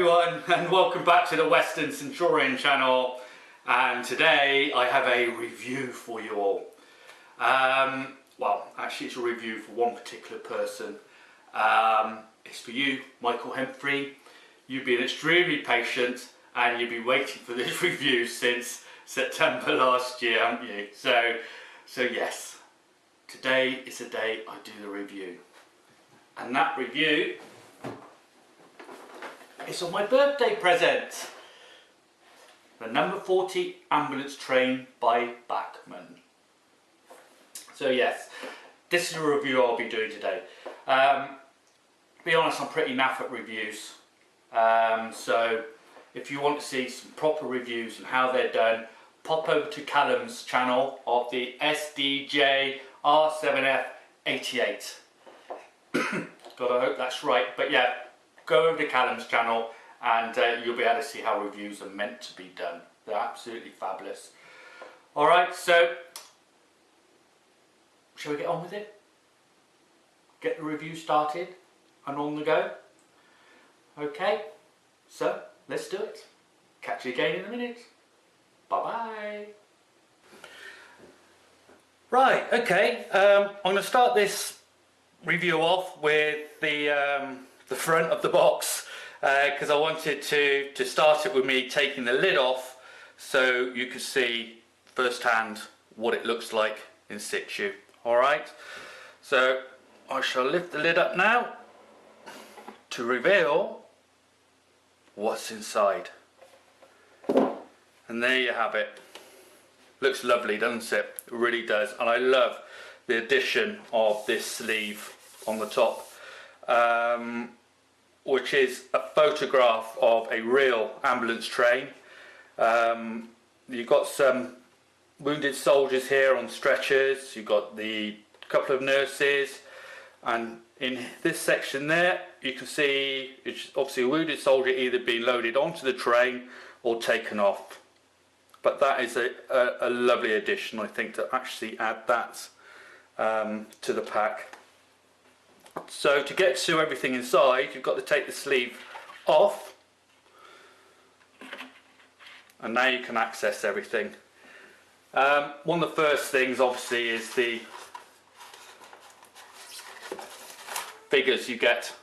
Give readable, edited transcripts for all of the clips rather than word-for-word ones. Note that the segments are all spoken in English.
everyone, and welcome back to the Western Centurion channel. And today I have a review for you all. Well, actually it's a review for one particular person. It's for you, Michael Henfrey. You've been extremely patient and you've been waiting for this review since September last year, haven't you? So yes, today is the day I do the review. And that review is on my birthday present. The number 40 ambulance train by Bachmann. So yes, this is a review I'll be doing today. To be honest, I'm pretty naff at reviews. So if you want to see some proper reviews and how they're done, pop over to Callum's channel of the SDJ R7F88. God, I hope that's right. But yeah, go over to Callum's channel and you'll be able to see how reviews are meant to be done. They're absolutely fabulous. Alright, so shall we get on with it? Get the review started and on the go? Okay, so let's do it. Catch you again in a minute. Bye bye. Right, okay, I'm going to start this review off with the front of the box because I wanted to start it with me taking the lid off so you can see firsthand what it looks like in situ. Alright, so I shall lift the lid up now to reveal what's inside. And there you have it. Looks lovely, doesn't it? It really does. And I love the addition of this sleeve on the top, which is a photograph of a real ambulance train. You've got some wounded soldiers here on stretchers, you've got the couple of nurses, and in this section there you can see it's obviously a wounded soldier either being loaded onto the train or taken off. But that is a lovely addition, I think, to actually add that to the pack. So to get to everything inside, you've got to take the sleeve off, and now you can access everything. One of the first things obviously is the figures you get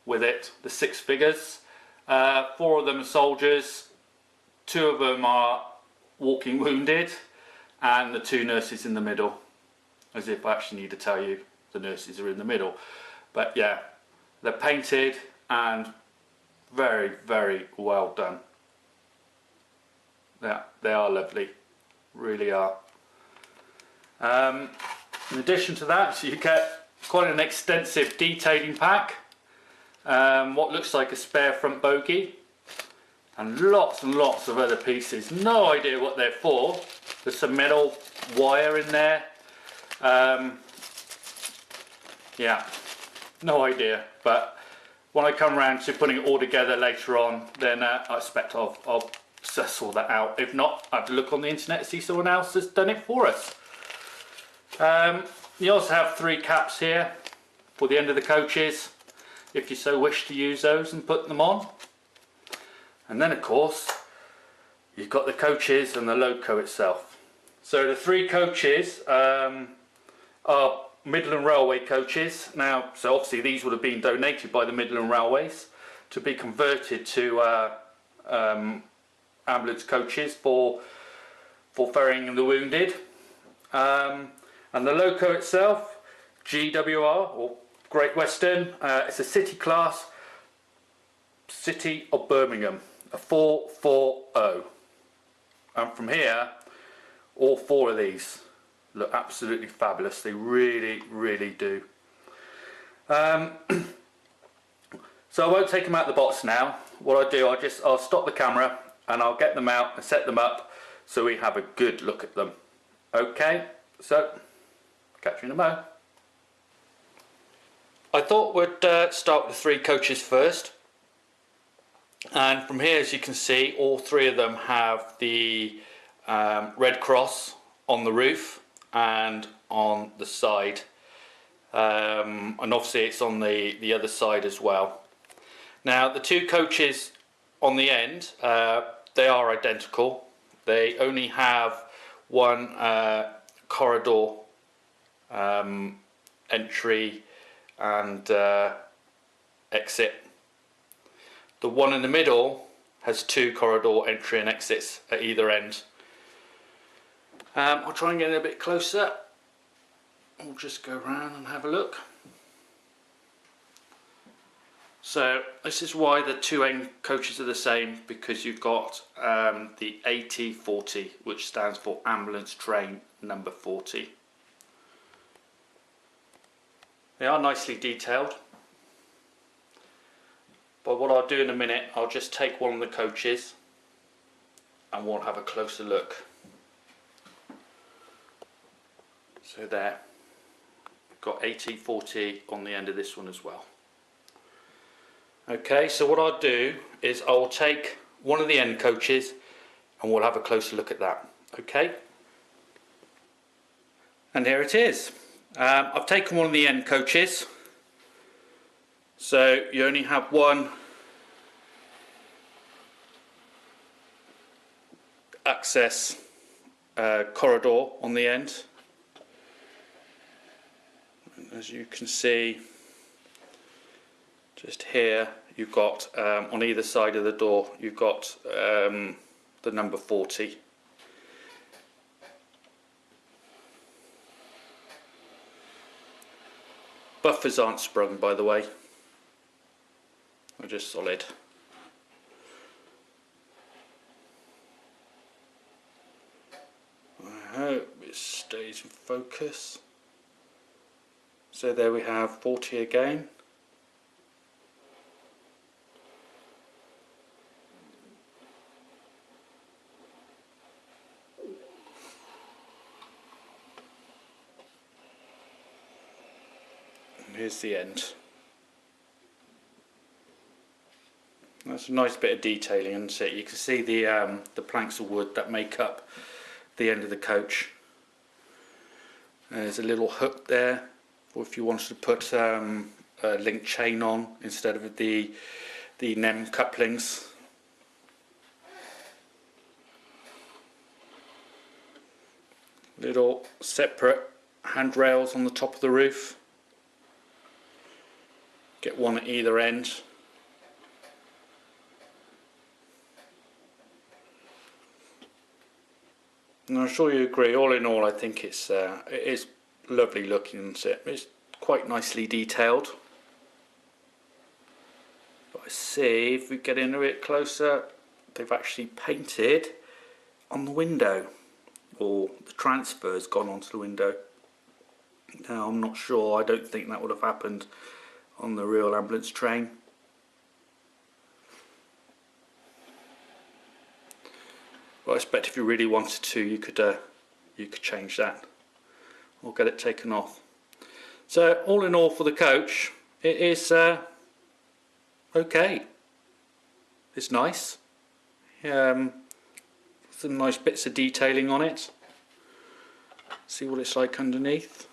with it, the 6 figures. 4 of them are soldiers, 2 of them are walking wounded, and the 2 nurses in the middle. As if I actually need to tell you the nurses are in the middle. But yeah, they're painted and very, very well done. Yeah, they are lovely, really are. In addition to that, you get quite an extensive detailing pack. What looks like a spare front bogie. And lots of other pieces. No idea what they're for. There's some metal wire in there. Yeah, no idea. But when I come around to putting it all together later on, then I expect I'll suss all that out. If not, I have to look on the internet to see someone else has done it for us. You also have 3 caps here for the end of the coaches, if you so wish to use those and put them on. And then of course you've got the coaches and the loco itself. So the 3 coaches are Midland Railway coaches. Now, so obviously these would have been donated by the Midland Railways to be converted to ambulance coaches for ferrying the wounded. And the loco itself, GWR or Great Western, it's a city class, City of Birmingham, a 440. And from here, all 4 of these look absolutely fabulous. They really, really do. So I won't take them out of the box now. What I do, I'll stop the camera and I'll get them out and set them up so we have a good look at them. Okay, so catch you in a mo. I thought we'd start with the 3 coaches first. And from here, as you can see, all 3 of them have the Red Cross on the roof and on the side, and obviously it's on the other side as well. Now the two coaches on the end, they are identical. They only have one corridor entry and exit. The one in the middle has two corridor entry and exits at either end. I'll try and get a bit closer. We'll just go around and have a look. So this is why the two end coaches are the same, because you've got the AT40, which stands for ambulance train number 40. They are nicely detailed, but what I'll do in a minute, I'll just take one of the coaches and we'll have a closer look. So there, we've got AT40 on the end of this one as well. Okay, so what I'll do is I'll take one of the end coaches and we'll have a closer look at that. Okay, and here it is. I've taken one of the end coaches, so you only have one access corridor on the end. As you can see, just here you've got on either side of the door you've got the number 40. Buffers aren't sprung, by the way, they're just solid. I hope it stays in focus. So there we have 40 again. And here's the end. That's a nice bit of detailing, isn't it? You can see the planks of wood that make up the end of the coach. There's a little hook there, or if you wanted to put a link chain on instead of the NEM couplings. Little separate handrails on the top of the roof. Get one at either end. And I'm sure you agree, all in all I think it is lovely looking, isn't it? It's quite nicely detailed. But I see, if we get in a bit closer, they've actually painted on the window, or the transfer's gone onto the window. Now I'm not sure, I don't think that would have happened on the real ambulance train. But I expect if you really wanted to, you could change that or get it taken off. So all in all, for the coach, it is okay. It's nice. Some nice bits of detailing on it. See what it's like underneath.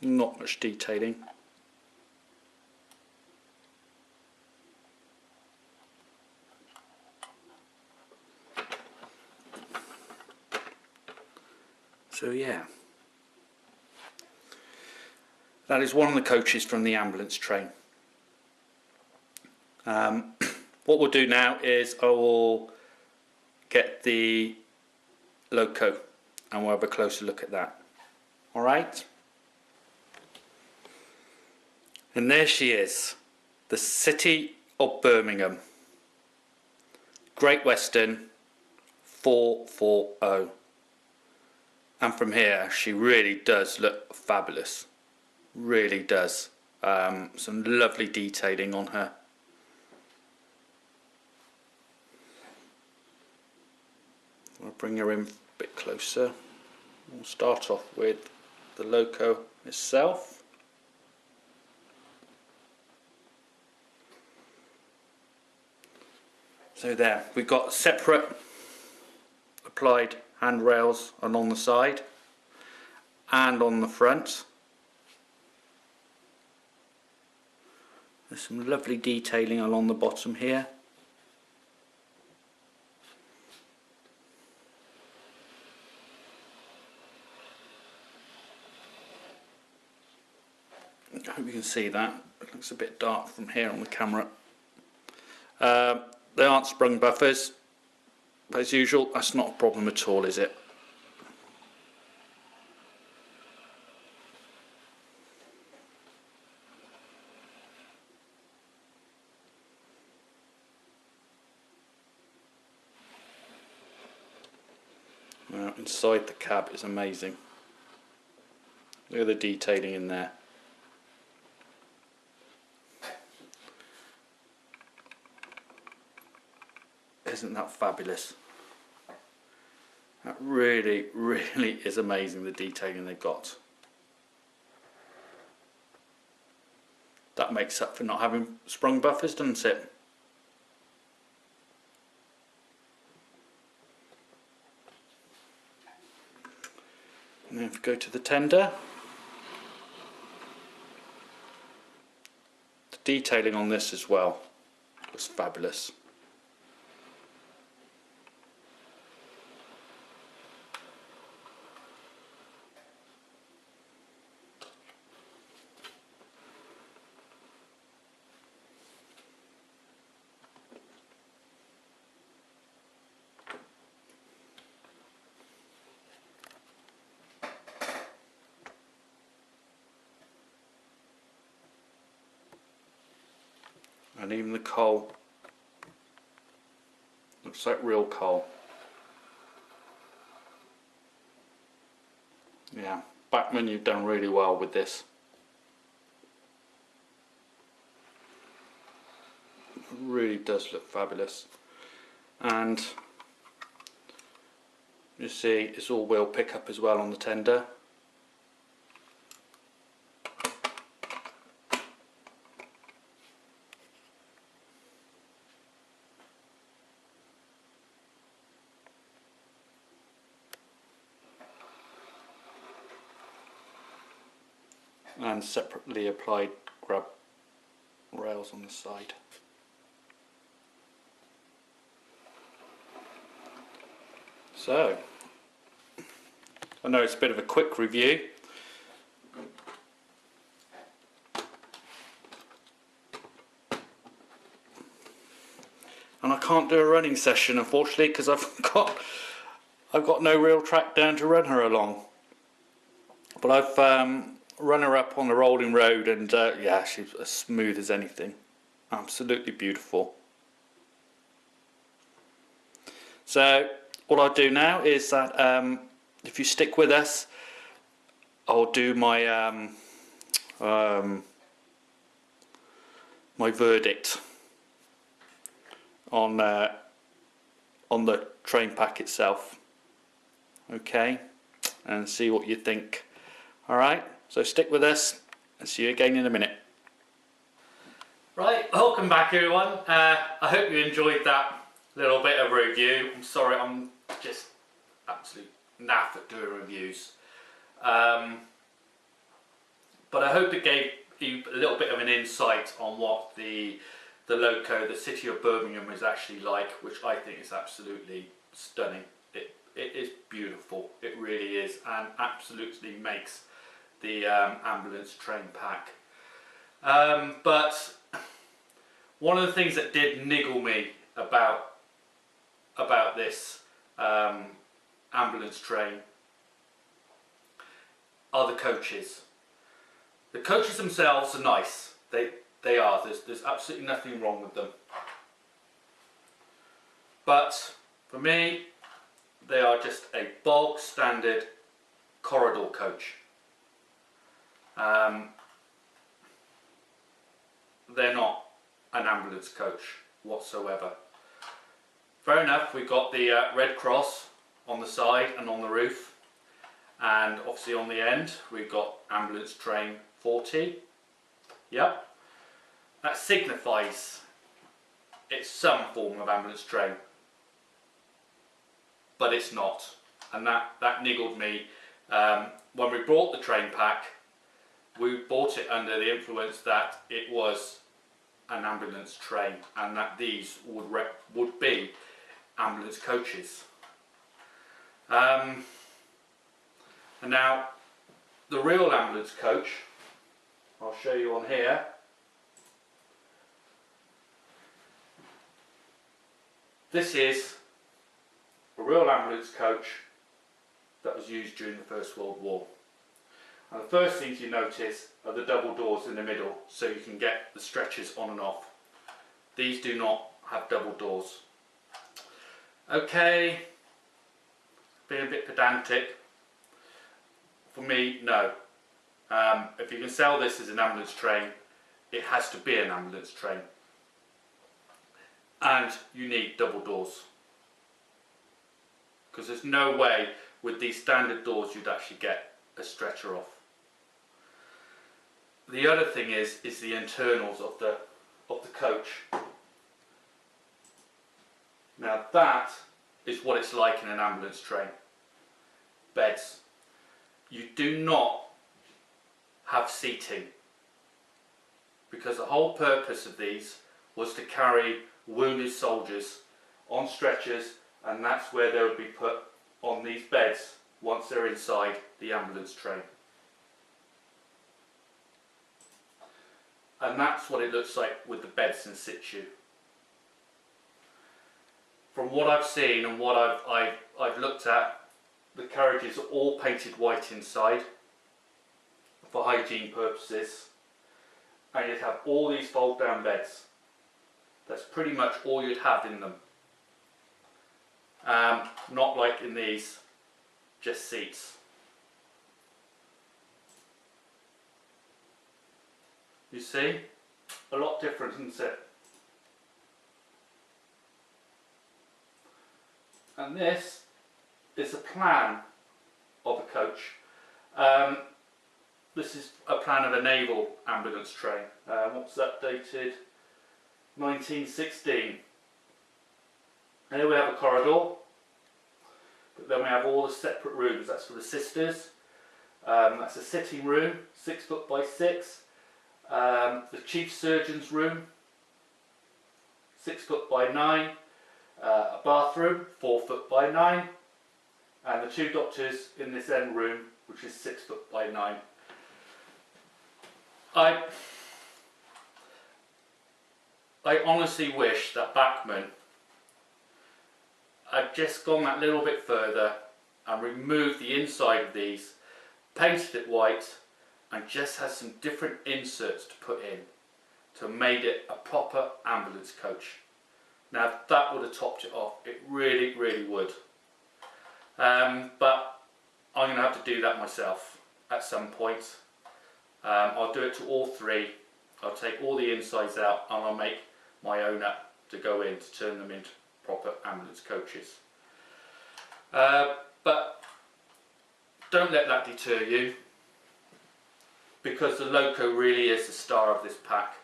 Not much detailing. So yeah, that is one of the coaches from the ambulance train. What we'll do now is I will get the loco and we'll have a closer look at that. Alright? And there she is, the City of Birmingham, Great Western 440. And from here she really does look fabulous, really does. Some lovely detailing on her. I'll bring her in a bit closer. We'll start off with the loco itself. So there, we've got separate applied handrails along the side and on the front. There's some lovely detailing along the bottom here. I hope you can see that. It looks a bit dark from here on the camera. They aren't sprung buffers, but as usual, that's not a problem at all, is it? Now, inside the cab is amazing. Look at the detailing in there. Isn't that fabulous? That really, really is amazing, the detailing they've got. That makes up for not having sprung buffers, doesn't it? And then if we go to the tender, the detailing on this as well was fabulous. And even the coal looks like real coal. Yeah, Bachmann, you've done really well with this. It really does look fabulous. And you see it's all wheel pickup as well on the tender. And separately applied grab rails on the side. So, I know it's a bit of a quick review. And I can't do a running session, unfortunately, because I've got no real track down to run her along. But I've run her up on the rolling road, and yeah, she's as smooth as anything. Absolutely beautiful. So what I'll do now is that if you stick with us, I'll do my my verdict on the train pack itself. Okay, and see what you think. All right. So stick with us and see you again in a minute. Right, welcome back everyone. I hope you enjoyed that little bit of review. I'm sorry, I'm just absolutely naff at doing reviews. But I hope it gave you a little bit of an insight on what the Loco, the city of Birmingham, is actually like, which I think is absolutely stunning. It is beautiful, it really is, and absolutely makes the ambulance train pack. But one of the things that did niggle me about this ambulance train are the coaches. The coaches themselves are nice. They are. There's absolutely nothing wrong with them. But for me, they are just a bog standard corridor coach. They're not an ambulance coach whatsoever. Fair enough, we've got the Red Cross on the side and on the roof, and obviously on the end we've got ambulance train 40. Yep, that signifies it's some form of ambulance train, but it's not, and that niggled me. When we bought the train pack, we bought it under the influence that it was an ambulance train, and that these would be ambulance coaches. And now the real ambulance coach, I'll show you on here. This is a real ambulance coach that was used during the First World War. And the first things you notice are the double doors in the middle, so you can get the stretchers on and off. These do not have double doors. Okay, being a bit pedantic, for me, no. If you can sell this as an ambulance train, it has to be an ambulance train. And you need double doors. Because there's no way with these standard doors you'd actually get a stretcher off. The other thing is the internals of the coach. Now that is what it's like in an ambulance train. Beds. You do not have seating, because the whole purpose of these was to carry wounded soldiers on stretchers, and that's where they would be put on these beds once they're inside the ambulance train. And that's what it looks like with the beds in situ. From what I've seen and what I've looked at, the carriages are all painted white inside for hygiene purposes, and you'd have all these fold down beds. That's pretty much all you'd have in them. Not like in these, just seats. You see? A lot different, isn't it? And this is a plan of a coach. This is a plan of a naval ambulance train. What's that dated? 1916. And here we have a corridor, but then we have all the separate rooms. That's for the sisters. That's a sitting room, 6 foot by 6. The chief surgeon's room, 6 foot by 9. A bathroom, 4 foot by 9. And the 2 doctors in this end room, which is 6 foot by 9. I honestly wish that Bachmann had just gone that little bit further and removed the inside of these, painted it white, and just had some different inserts to put in to made it a proper ambulance coach. Now that would have topped it off. It really, really would. But I'm going to have to do that myself at some point. I'll do it to all 3. I'll take all the insides out and I'll make my own up to go in to turn them into proper ambulance coaches. But don't let that deter you, because the Loco really is the star of this pack.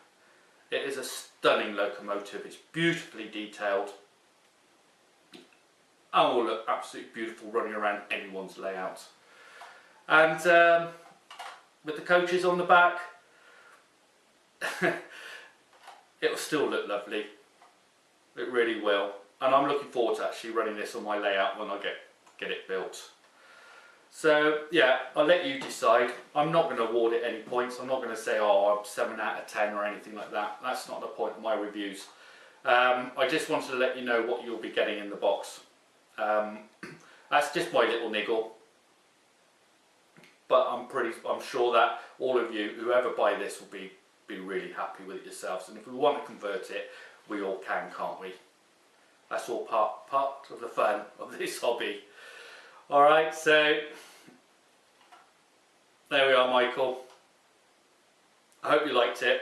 It is a stunning locomotive. It's beautifully detailed and will look absolutely beautiful running around anyone's layout. And with the coaches on the back, it'll still look lovely. It really will. And I'm looking forward to actually running this on my layout when I get it built. So yeah, I'll let you decide. I'm not going to award it any points. I'm not going to say, oh, I'm 7 out of 10 or anything like that. That's not the point of my reviews. I just wanted to let you know what you'll be getting in the box. That's just my little niggle. But I'm sure that all of you, whoever buy this, will be really happy with it yourselves. And if we want to convert it, we all can, can't we? That's all part of the fun of this hobby. Alright, so there we are, Michael. I hope you liked it,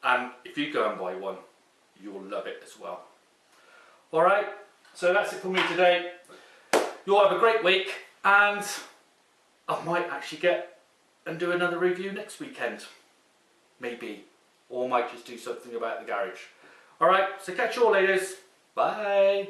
and if you go and buy one, you'll love it as well. Alright, so that's it for me today. You all have a great week, and I might actually get and do another review next weekend. Maybe. Or I might just do something about the garage. Alright, so catch you all, ladies. Bye.